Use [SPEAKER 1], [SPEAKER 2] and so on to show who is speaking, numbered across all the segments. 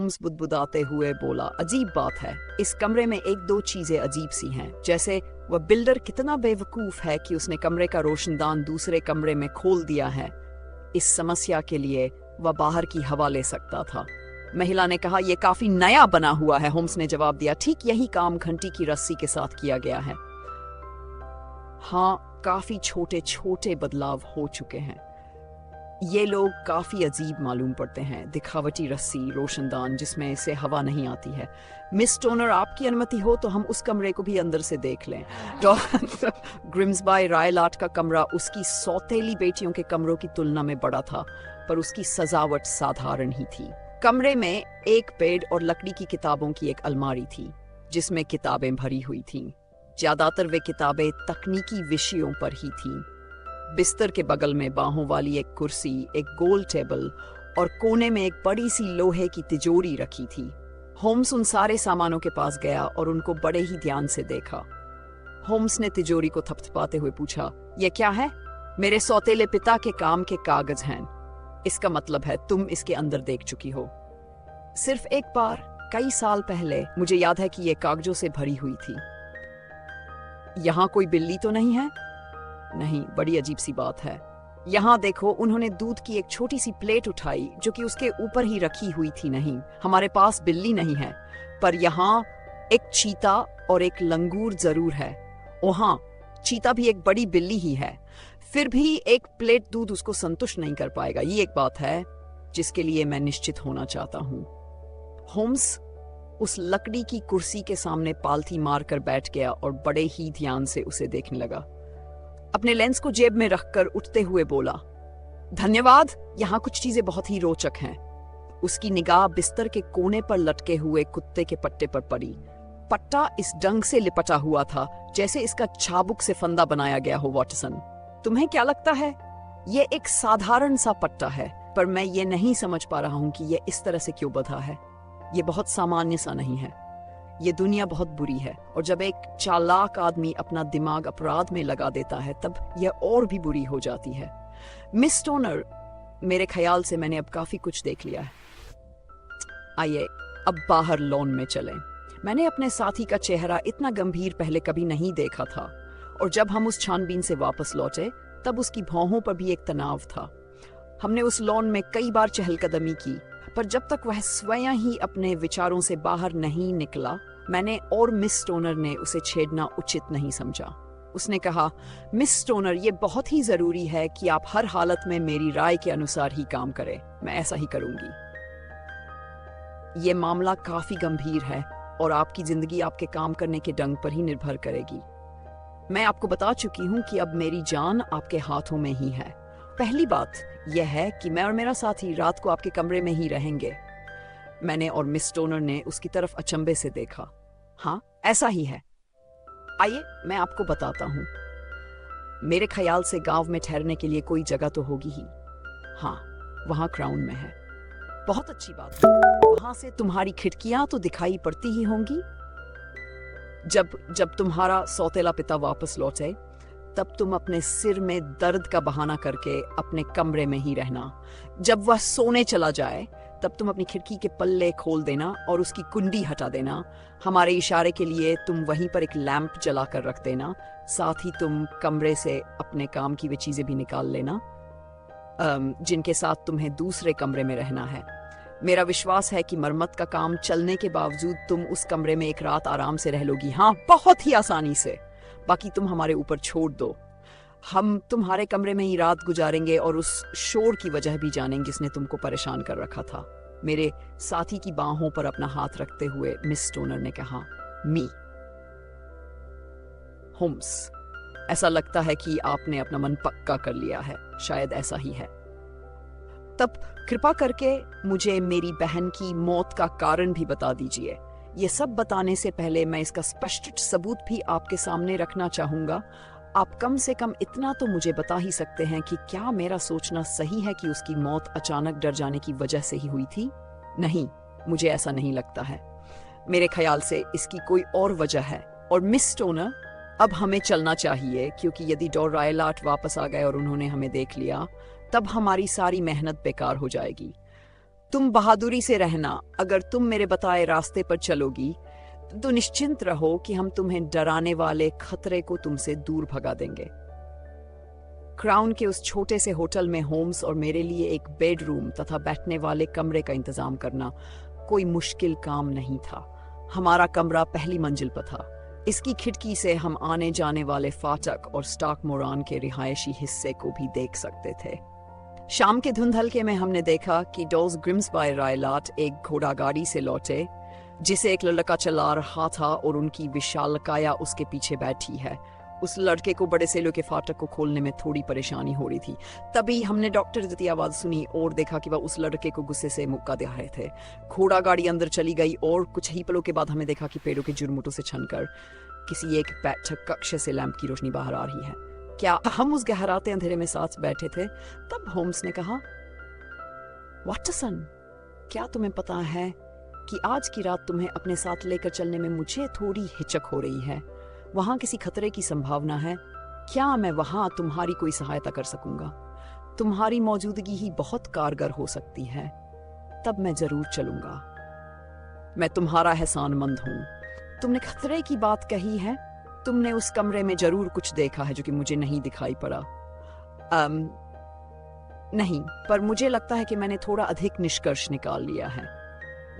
[SPEAKER 1] Holmes बुदबुदाते हुए बोला, अजीब बात है, इस कमरे में एक दो चीजें अजीब सी हैं। जैसे वह बिल्डर कितना बेवकूफ है कि उसने कमरे का रोशनदान दूसरे कमरे में खोल दिया है। इस समस्या के लिए वह बाहर की हवा ले सकता था। महिला ने कहा, यह काफी नया बना हुआ है। होम्स ने जवाब दिया, ठीक यही काम घंटी की रस्सी के साथ किया गया है। हाँ, काफी छोटे छोटे बदलाव हो चुके हैं। ये लोग काफी अजीब मालूम पड़ते हैं। दिखावटी रस्सी, रोशनदान जिसमें से हवा नहीं आती है। मिस टोनर, आपकी अनुमति हो तो हम उस कमरे को भी अंदर से देख लें। ग्रिम्सबाई रायलाट का कमरा उसकी सौतेली बेटियों के कमरों की तुलना में बड़ा था, पर उसकी सजावट साधारण ही थी। कमरे में एक बेड और लकड़ी की किताबों की एक अलमारी थी, जिसमें किताबें भरी हुई थीं। ज्यादातर वे किताबें तकनीकी विषयों पर ही थीं। बिस्तर के बगल में बाहों वाली एक कुर्सी, एक गोल टेबल और कोने में एक बड़ी सी लोहे की तिजोरी रखी थी। होम्स उन सारे सामानों के पास गया और उनको बड़े ही ध्यान से देखा। होम्स ने तिजोरी को थपथपाते हुए पूछा, यह क्या है? मेरे सौतेले पिता के काम के कागज हैं। इसका मतलब है तुम इसके अंदर देख चुकी हो। सिर्फ एक बार, कई साल पहले। मुझे याद है कि यह कागजों से भरी हुई थी। यहाँ कोई बिल्ली तो नहीं है? नहीं, बड़ी अजीब सी बात है। यहाँ देखो। उन्होंने दूध की एक छोटी सी प्लेट उठाई जो कि उसके ऊपर ही रखी हुई थी। नहीं, हमारे पास बिल्ली नहीं है, पर यहाँ एक चीता और एक लंगूर जरूर है। ओ हाँ, चीता भी एक बड़ी बिल्ली ही है। फिर भी एक प्लेट दूध उसको संतुष्ट नहीं कर पाएगा। ये एक बात है जिसके लिए मैं निश्चित होना चाहता हूँ। होम्स उस लकड़ी की कुर्सी के सामने पालथी मारकर बैठ गया और बड़े ही ध्यान से उसे देखने लगा। अपने लेंस को जेब में रखकर उठते हुए बोला, धन्यवाद, यहाँ कुछ चीजें बहुत ही रोचक हैं। उसकी निगाह बिस्तर के कोने पर लटके हुए कुत्ते के पट्टे पर पड़ी। पट्टा इस ढंग से लिपटा हुआ था जैसे इसका चाबुक से फंदा बनाया गया हो। वॉटसन, तुम्हें क्या लगता है? यह एक साधारण सा पट्टा है, पर मैं ये नहीं समझ पा रहा हूं कि यह इस तरह से क्यों बंधा है। ये बहुत सामान्य सा नहीं है। ये दुनिया बहुत बुरी है, और जब एक चालाक आदमी अपना दिमाग अपराध में लगा देता है तब यह और भी बुरी हो जाती है। मिस टोनर, मेरे ख्याल से मैंने अब काफी कुछ देख लिया है। आइए अब बाहर लॉन में चलें। मैंने अपने साथी का चेहरा इतना गंभीर पहले कभी नहीं देखा था, और जब हम उस छानबीन से वापस लौटे तब उसकी भौहों पर भी एक तनाव था। हमने उस लॉन में कई बार चहलकदमी की, पर जब तक वह स्वयं ही अपने विचारों से बाहर नहीं निकला, मैंने और मिस टोनर ने उसे छेड़ना उचित नहीं समझा। उसने कहा, मिस टोनर, ये बहुत ही जरूरी है कि आप हर हालत में मेरी राय के अनुसार ही काम करें। मैं ऐसा ही करूंगी। ये मामला काफी गंभीर है और आपकी जिंदगी आपके काम करने के ढंग पर ही निर्भर करेगी। मैं आपको बता चुकी हूँ कि अब मेरी जान आपके हाथों में ही है। पहली बात यह है कि मैं और मेरा साथी रात को आपके कमरे में ही रहेंगे। मैंने और मिस टोनर ने उसकी तरफ अचंभे से देखा। हाँ, ऐसा ही है। आइए मैं आपको बताता हूँ। मेरे ख्याल से गांव में ठहरने के लिए कोई जगह तो होगी ही। हाँ, वहाँ क्राउन में है। बहुत अच्छी बात है। वहां से तुम्हारी खिड़कियां तो दिखाई पड़ती ही होंगी। जब तुम्हारा सौतेला पिता वापस लौटे तब तुम अपने सिर में दर्द का बहाना करके अपने कमरे में ही रहना। जब वह सोने चला जाए तब तुम अपनी खिड़की के पल्ले खोल देना और उसकी कुंडी हटा देना। हमारे इशारे के लिए तुम वहीं पर एक लैंप जलाकर रख देना। साथ ही तुम कमरे से अपने काम की वे चीजें भी निकाल लेना जिनके साथ तुम्हें दूसरे कमरे में रहना है। मेरा विश्वास है कि मरम्मत का काम चलने के बावजूद तुम उस कमरे में एक रात आराम से रह लोगी। हाँ, बहुत ही आसानी से। बाकी तुम हमारे ऊपर छोड़ दो। हम तुम्हारे कमरे में ही रात गुजारेंगे और उस शोर की वजह भी जानेंगे जिसने तुमको परेशान कर रखा था। मेरे साथी की बाहों पर अपना हाथ रखते हुए मिस टोनर ने कहा, मी होम्स, ऐसा लगता है कि आपने अपना मन पक्का कर लिया है। शायद ऐसा ही है। तब कृपा करके मुझे मेरी बहन की मौत का कारण भी बता दीजिए। ये सब बताने से पहले मैं इसका स्पष्ट सबूत भी आपके सामने रखना चाहूंगा। आप कम से कम इतना तो मुझे बता ही सकते हैं कि क्या मेरा सोचना सही है कि उसकी मौत अचानक डर जाने की वजह से ही हुई थी? नहीं, मुझे ऐसा नहीं लगता है। मेरे ख्याल से इसकी कोई और वजह है। और मिस टोनर, अब हमें चलना चाहिए, क्योंकि यदि डॉ रायलाट वापस आ गए और उन्होंने हमें देख लिया तब हमारी सारी मेहनत बेकार हो जाएगी। तुम बहादुरी से रहना। अगर तुम मेरे बताए रास्ते पर चलोगी तो निश्चिंत रहो कि हम तुम्हें डराने वाले खतरे को तुमसे दूर भगा देंगे। क्राउन के उस छोटे से होटल में होम्स और मेरे लिए एक बेडरूम तथा बैठने वाले कमरे का इंतजाम करना कोई मुश्किल काम नहीं था। हमारा कमरा पहली मंजिल पर था। इसकी खिड़की से हम आने जाने वाले फाटक और स्टाक मोरान के रिहायशी हिस्से को भी देख सकते थे। शाम के धुंध हल्के में हमने देखा कि डॉल्स ग्रिम्सबाय रायलाट एक घोड़ा गाड़ी से लौटे, जिसे एक लड़का चला रहा था और उनकी विशालकाया उसके पीछे बैठी है। उस लड़के को बड़े सेलों के फाटक को खोलने में थोड़ी परेशानी हो रही थी। तभी हमने डॉक्टर जैसी आवाज सुनी और देखा कि वह उस लड़के को गुस्से से मुक्का दे रहे थे। घोड़ा गाड़ी अंदर चली गई और कुछ ही पलों के बाद हमने देखा कि पेड़ों के जुर्मुटों से छनकर किसी एक बैठक कक्ष से लैंप की रोशनी बाहर आ रही है। क्या हम उस गहराते अंधेरे में साथ बैठे थे? तब होम्स ने कहा, वाटसन, क्या तुम्हें पता है कि आज की रात तुम्हें अपने साथ लेकर चलने में मुझे थोड़ी हिचक हो रही है। वहां किसी खतरे की संभावना है। क्या मैं वहां तुम्हारी कोई सहायता कर सकूंगा? तुम्हारी मौजूदगी ही बहुत कारगर हो सकती है। तब मैं जरूर चलूंगा। मैं तुम्हारा एहसानमंद हूं। तुमने खतरे की बात कही है। तुमने उस कमरे में जरूर कुछ देखा है जो कि मुझे नहीं दिखाई पड़ा। नहीं, पर मुझे लगता है कि मैंने थोड़ा अधिक निष्कर्ष निकाल लिया है।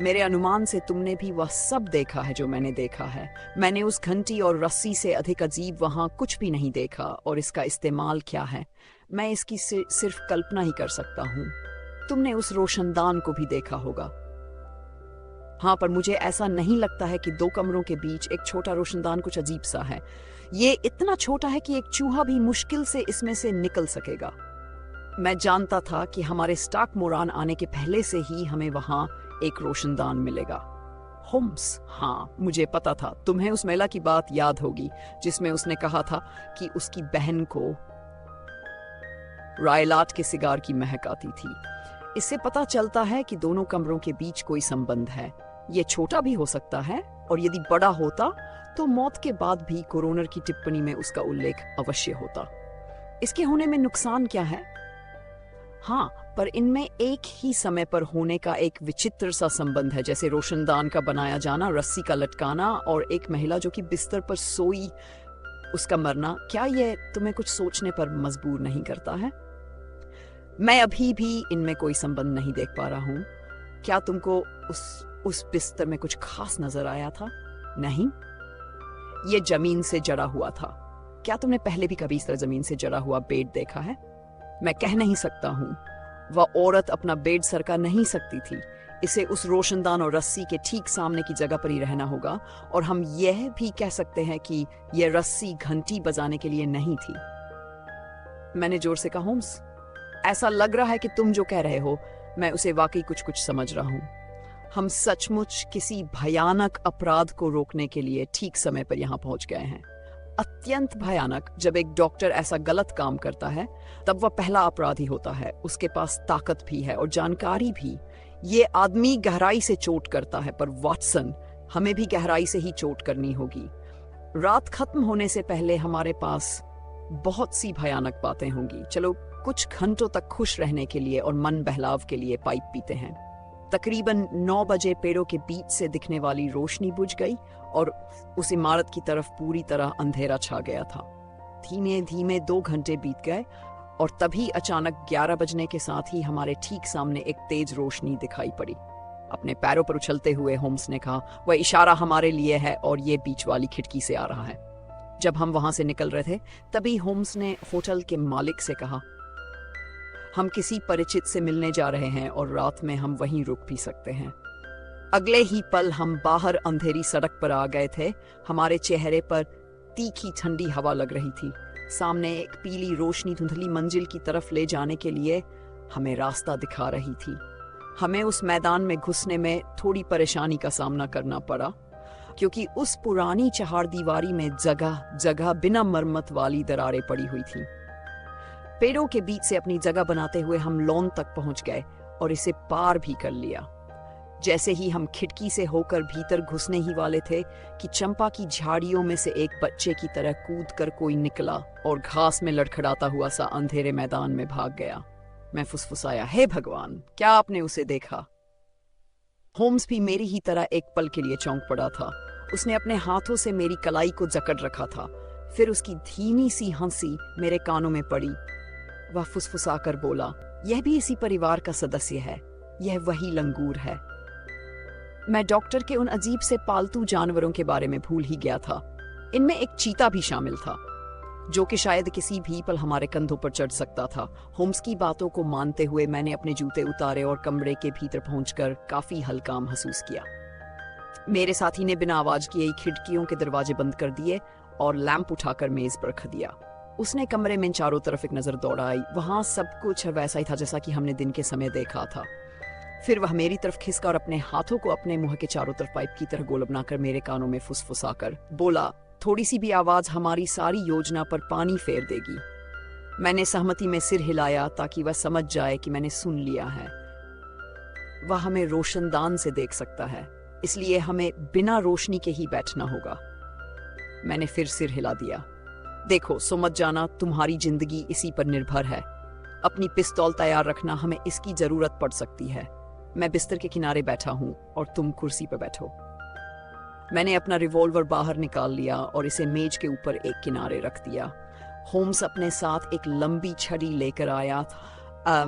[SPEAKER 1] मेरे अनुमान से तुमने भी वह सब देखा है जो मैंने देखा है। मैंने उस घंटी और रस्सी से अधिक अजीब वहां कुछ भी नहीं देखा, और इसका इस्तेमाल क्या है मैं इसकी सिर्फ कल्पना ही कर सकता हूँ। तुमने उस रोशनदान को भी देखा होगा। हाँ, पर मुझे ऐसा नहीं लगता है कि दो कमरों के बीच एक छोटा रोशनदान कुछ अजीब सा है। ये इतना छोटा है कि एक चूहा भी मुश्किल से इसमें से निकल सकेगा। मैं जानता था कि हमारे स्टाक मोरान आने के पहले से ही हमें वहां एक रोशनदान मिलेगा। होम्स, हाँ, मुझे पता था। तुम्हें उस महिला की बात याद होगी जिसमें उसने कहा था कि उसकी बहन को रायलाट के सिगार की महक आती थी। इससे पता चलता है कि दोनों कमरों के बीच कोई संबंध है। यह छोटा भी हो सकता है, और यदि बड़ा होता तो मौत के बाद भी कोरोनर की टिप्पणी में उसका उल्लेख अवश्य होता। इसके होने में नुकसान क्या है? हाँ, पर इनमें एक ही समय पर होने का एक विचित्र सा संबंध है, जैसे रोशनदान का बनाया जाना, रस्सी का लटकाना और एक महिला जो कि बिस्तर पर सोई उसका मरना। क्या यह तुम्हें कुछ सोचने पर मजबूर नहीं करता है? मैं अभी भी इनमें कोई संबंध नहीं देख पा रहा हूँ। क्या तुमको उस बिस्तर में कुछ खास नजर आया था? नहीं, ये जमीन से जड़ा हुआ था। क्या तुमने पहले भी कभी इस तरह जमीन से जड़ा हुआ बेड देखा है? मैं कह नहीं सकता हूँ। वह औरत अपना बेड सरका नहीं सकती थी। इसे उस रोशनदान और रस्सी के ठीक सामने की जगह पर ही रहना होगा, और हम यह भी कह सकते हैं कि यह रस्सी घंटी बजाने के लिए नहीं थी। मैंने जोर से कहा, होम्स, ऐसा लग रहा है कि तुम जो कह रहे हो मैं उसे वाकई कुछ समझ रहा हूँ। हम सचमुच किसी भयानक अपराध को रोकने के लिए ठीक समय पर यहाँ पहुंच गए हैं। अत्यंत भयानक। जब एक डॉक्टर ऐसा गलत काम करता है तब वह पहला अपराधी होता है। उसके पास ताकत भी है और जानकारी भी। ये आदमी गहराई से चोट करता है, पर वाटसन, हमें भी गहराई से ही चोट करनी होगी। रात खत्म होने से पहले हमारे पास बहुत सी भयानक बातें होंगी। चलो कुछ घंटों तक खुश रहने के लिए और मन बहलाव के लिए पाइप पीते हैं। तकरीबन 9 बजे पेड़ों के बीच से दिखने वाली रोशनी बुझ गई और उस इमारत की तरफ पूरी तरह अंधेरा छा गया था। धीमे धीमे 2 घंटे बीत गए और तभी अचानक 11 बजने के साथ ही हमारे ठीक सामने एक तेज रोशनी दिखाई पड़ी। अपने पैरों पर उछलते हुए होम्स ने कहा, वह इशारा हमारे लिए है और ये बीच वाली खिड़की से आ रहा है। जब हम वहां से निकल रहे थे तभी होम्स ने होटल के मालिक से कहा, हम किसी परिचित से मिलने जा रहे हैं और रात में हम वहीं रुक भी सकते हैं। अगले ही पल हम बाहर अंधेरी सड़क पर आ गए थे। हमारे चेहरे पर तीखी ठंडी हवा लग रही थी। सामने एक पीली रोशनी धुंधली मंजिल की तरफ ले जाने के लिए हमें रास्ता दिखा रही थी। हमें उस मैदान में घुसने में थोड़ी परेशानी का सामना करना पड़ा, क्योंकि उस पुरानी चहारदीवारी में जगह जगह बिना मरम्मत वाली दरारें पड़ी हुई थी। पेड़ों के बीच से अपनी जगह बनाते हुए हम लॉन तक पहुंच गए और इसे पार भी कर लिया। जैसे ही हम खिड़की से होकर भीतर घुसने ही वाले थे कि चंपा की झाड़ियों में से एक बच्चे की तरह कूदकर कोई निकला और घास में लड़खड़ाता हुआ सा अंधेरे मैदान में भाग गया। मैं फुसफुसाया, हे भगवान, क्या आपने उसे देखा? होम्स भी मेरी ही तरह एक पल के लिए चौंक पड़ा था। उसने अपने हाथों से मेरी कलाई को जकड़ रखा था। फिर उसकी धीमी सी हंसी मेरे कानों में पड़ी। वह फुसफुसाकर बोला, यह भी इसी परिवार का सदस्य है, यह वही लंगूर है। मैं डॉक्टर के उन अजीब से पालतू जानवरों के बारे में भूल ही गया था। इनमें एक चीता भी शामिल था, जो कि शायद किसी भी पल हमारे कंधों पर चढ़ सकता था। होम्स की बातों को मानते हुए मैंने अपने जूते उतारे और कमरे के भीतर पहुंचकर काफी हल्का महसूस किया। मेरे साथी ने बिना आवाज किए खिड़कियों के दरवाजे बंद कर दिए और लैंप उठाकर मेज पर रख दिया। उसने कमरे में चारों तरफ एक नजर दौड़ाई। वहां सब कुछ वैसा ही था जैसा कि हमने दिन के समय देखा था। फिर वह मेरी तरफ खिसका और अपने हाथों को अपने मुंह के चारों तरफ पाइप की तरह गोल बनाकर मेरे कानों में फुसफुसाकर बोला, थोड़ी सी भी आवाज हमारी सारी योजना पर पानी फेर देगी। मैंने सहमति में सिर हिलाया ताकि वह समझ जाए कि मैंने सुन लिया है। वह हमें रोशनदान से देख सकता है, इसलिए हमें बिना रोशनी के ही बैठना होगा। मैंने फिर सिर हिला दिया। देखो, सो मत जाना, तुम्हारी जिंदगी इसी पर निर्भर है। अपनी पिस्तौल तैयार रखना, हमें इसकी जरूरत पड़ सकती है। मैं बिस्तर के किनारे बैठा हूं और तुम कुर्सी पर बैठो। मैंने अपना रिवॉल्वर बाहर निकाल लिया और इसे मेज के ऊपर एक किनारे रख दिया। होम्स अपने साथ एक लंबी छड़ी लेकर आया था।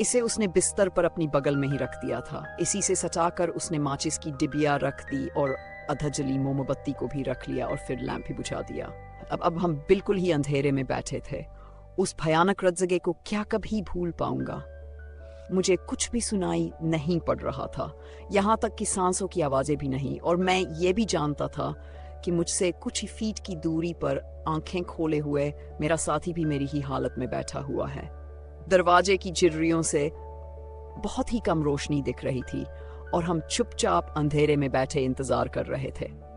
[SPEAKER 1] इसे उसने बिस्तर पर अपनी बगल में ही रख दिया था। इसी से सटाकर उसने माचिस की डिबिया रख दी और अधजली मोमबत्ती को भी रख लिया और फिर लैंप भी बुझा दिया। अब हम बिल्कुल ही अंधेरे में बैठे थे। उस भयानक रात जगह को क्या कभी भूल पाऊंगा। मुझे कुछ भी सुनाई नहीं पड़ रहा था, यहाँ तक कि सांसों की आवाजें भी नहीं। और मैं ये भी जानता था कि मुझसे कुछ ही फीट की दूरी पर आंखें खोले हुए मेरा साथी भी मेरी ही हालत में बैठा हुआ है। दरवाजे की झिर्रियों से बहुत ही कम रोशनी दिख रही थी और हम चुपचाप अंधेरे में बैठे इंतजार कर रहे थे।